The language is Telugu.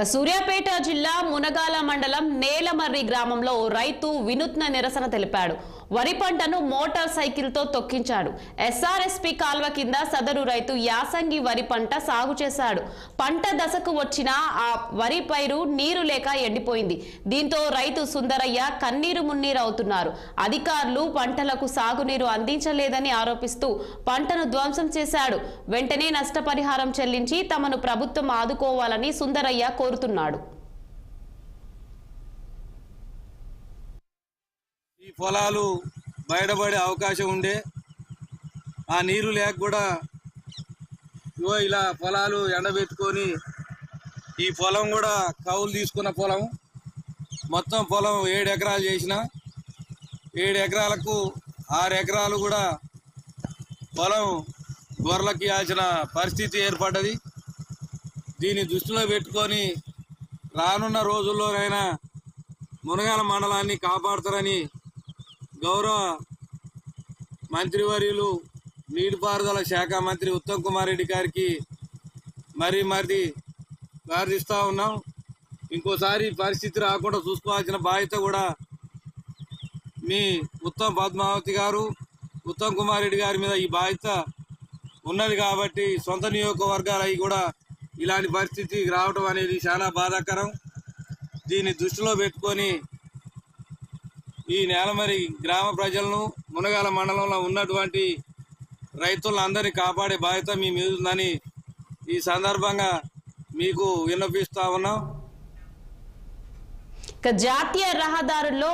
సూర్యాపేట జిల్లా మునగాల మండలం నేలమర్రి గ్రామంలో రైతు వినూత్న నిరసన తెలిపాడు. వరి పంటను మోటార్ సైకిల్తో తొక్కించాడు. ఎస్ఆర్ఎస్పీ కాల్వ కింద సదరు రైతు యాసంగి వరి పంట సాగు చేశాడు. పంట దశకు వచ్చిన ఆ వరి పైరు నీరు లేక ఎండిపోయింది. దీంతో రైతు సుందరయ్య కన్నీరు మున్నీరు అవుతున్నారు. అధికారులు పంటలకు సాగునీరు అందించలేదని ఆరోపిస్తూ పంటను ధ్వంసం చేశాడు. వెంటనే నష్టపరిహారం చెల్లించి తమను ప్రభుత్వం ఆదుకోవాలని సుందరయ్య కోరుతున్నాడు. ఈ పొలాలు బయటపడే అవకాశం ఉండే ఆ నీరు లేక కూడా ఇలా పొలాలు ఎండబెట్టుకొని ఈ పొలం కూడా కౌలు తీసుకున్న పొలం మొత్తం పొలం 7 ఎకరాలు చేసిన 7 ఎకరాలకు 6 ఎకరాలు కూడా పొలం గొర్రెలకి ఇవ్వాల్సిన పరిస్థితి ఏర్పడ్డది. దీన్ని దృష్టిలో పెట్టుకొని రానున్న రోజుల్లోనైనా మునగాల మండలాన్ని కాపాడుతారని గౌరవ మంత్రివర్యులు నీటిపారుదల శాఖ మంత్రి ఉత్తమ్ కుమార్ రెడ్డి గారికి మరీ ప్రార్థిస్తూ ఉన్నాం. ఇంకోసారి పరిస్థితి రాకుండా చూసుకోవాల్సిన బాధ్యత కూడా మీ ఉత్తమ్ పద్మావతి గారు ఉత్తమ్ కుమార్ రెడ్డి గారి మీద ఈ బాధ్యత ఉన్నది. కాబట్టి సొంత నియోజకవర్గాలు అవి కూడా ఇలాంటి పరిస్థితి రావడం అనేది చాలా బాధాకరం. దీన్ని దృష్టిలో పెట్టుకొని ఈ నేలమరి గ్రామ ప్రజలను మునగాల మండలంలో ఉన్నటువంటి రైతులందరినీ కాపాడే బాధ్యత మీ మీద ఉందని ఈ సందర్భంగా మీకు విన్నపిస్తా ఉన్నాం. జాతీయ రహదారుల్లో